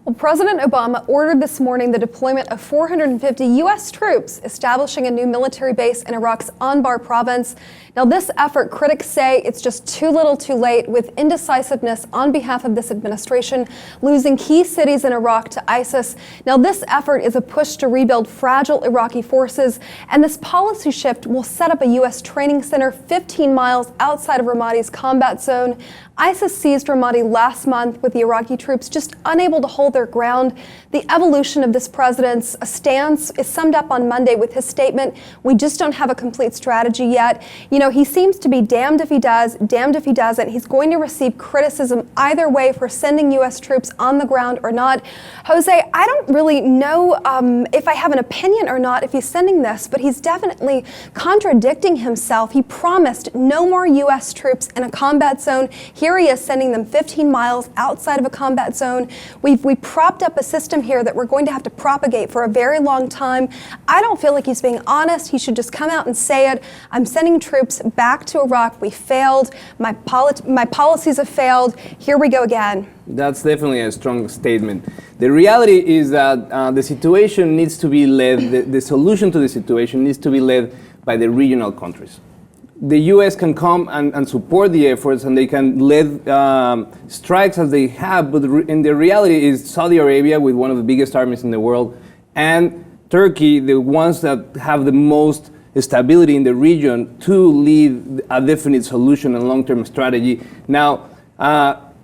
Well, President Obama ordered this morning the deployment of 450 U.S. troops, establishing a new military base in Iraq's Anbar province. Now, this effort, critics say it's just too little too late, with indecisiveness on behalf of this administration, losing key cities in Iraq to ISIS. Now, this effort is a push to rebuild fragile Iraqi forces, and this policy shift will set up a U.S. training center 15 miles outside of Ramadi's combat zone. ISIS seized Ramadi last month, with the Iraqi troops just unable to hold their ground. The evolution of this president's stance is summed up on Monday with his statement, "We just don't have a complete strategy yet." You know, he seems to be damned if he does, damned if he doesn't. He's going to receive criticism either way for sending U.S. troops on the ground or not. Jose, I don't really know if I have an opinion or not if he's sending this, but he's definitely contradicting himself. He promised no more U.S. troops in a combat zone. Here he is sending them 15 miles outside of a combat zone. We propped up a system here that we're going to have to propagate for a very long time. I don't feel like he's being honest. He should just come out and say it. I'm sending troops back to Iraq. We failed. My policies have failed. Here we go again. That's definitely a strong statement. The reality is that the situation needs to be led, the solution to the situation needs to be led by the regional countries. The U.S. can come and support the efforts, and they can lead strikes as they have, but in the reality is Saudi Arabia, with one of the biggest armies in the world, and Turkey, the ones that have the most stability in the region, to lead a definite solution and long-term strategy. Now,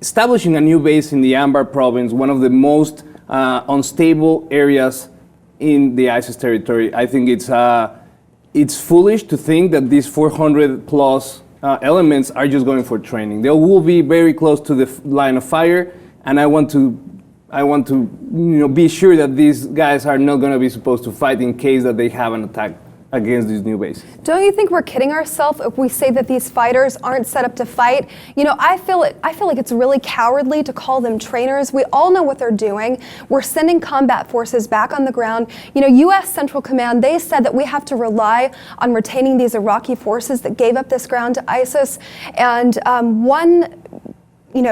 establishing a new base in the Anbar province, one of the most unstable areas in the ISIS territory, I think it's foolish to think that these 400 plus elements are just going for training. They will be very close to the line of fire, and I want to be sure that these guys are not going to be supposed to fight in case that they have an attack against this new base. Don't you think we're kidding ourselves if we say that these fighters aren't set up to fight? You know, I feel like it's really cowardly to call them trainers. We all know what they're doing. We're sending combat forces back on the ground. You know, U.S. Central Command, they said that we have to rely on retaining these Iraqi forces that gave up this ground to ISIS. And one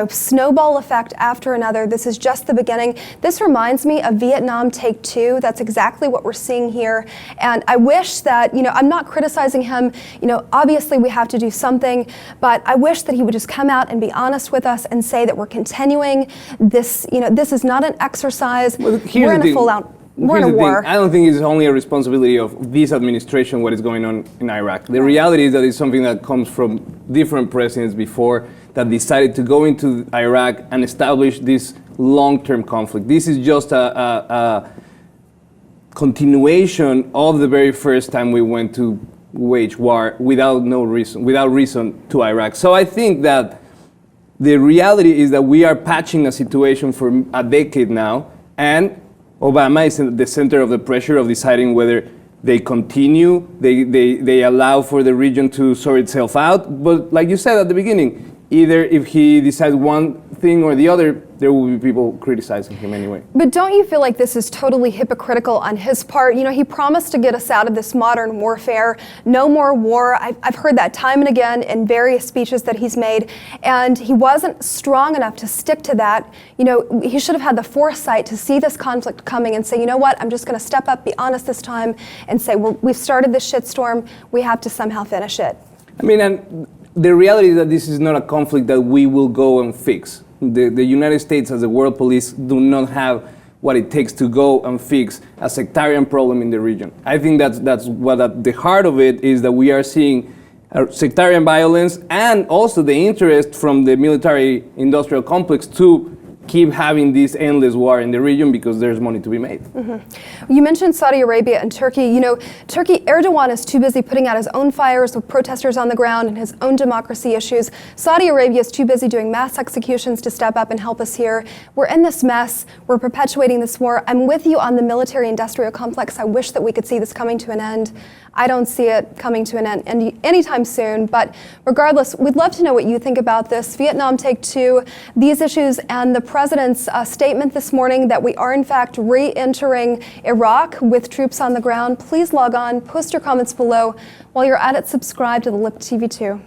snowball effect after another. This is just the beginning. This reminds me of Vietnam Take Two. That's exactly what we're seeing here. And I wish that, I'm not criticizing him. Obviously we have to do something, but I wish that he would just come out and be honest with us and say that we're continuing this. This is not an exercise. Well, we're in a full-out. We're in a war. I don't think it's only a responsibility of this administration what is going on in Iraq. The reality is that it's something that comes from different presidents before that decided to go into Iraq and establish this long-term conflict. This is just a continuation of the very first time we went to wage war without reason to Iraq. So I think that the reality is that we are patching a situation for a decade now, and Obama is at the center of the pressure of deciding whether they continue, they allow for the region to sort itself out. But like you said at the beginning, either if he decides one thing or the other, there will be people criticizing him anyway. But don't you feel like this is totally hypocritical on his part? He promised to get us out of this modern warfare, no more war. I've heard that time and again in various speeches that he's made, and he wasn't strong enough to stick to that. He should have had the foresight to see this conflict coming and say, you know what, I'm just going to step up, be honest this time, and say, we've started this shitstorm, we have to somehow finish it. And the reality is that this is not a conflict that we will go and fix. The United States as the world police do not have what it takes to go and fix a sectarian problem in the region. I think that's what at the heart of it is, that we are seeing sectarian violence and also the interest from the military industrial complex to keep having this endless war in the region because there's money to be made. Mm-hmm. You mentioned Saudi Arabia and Turkey. Turkey, Erdogan is too busy putting out his own fires with protesters on the ground and his own democracy issues. Saudi Arabia is too busy doing mass executions to step up and help us here. We're in this mess. We're perpetuating this war. I'm with you on the military-industrial complex. I wish that we could see this coming to an end. I don't see it coming to an end anytime soon, but regardless, we'd love to know what you think about this. Vietnam Take Two, these issues, and the president's statement this morning that we are in fact re-entering Iraq with troops on the ground. Please log on, post your comments below. While you're at it, subscribe to the Lip TV 2.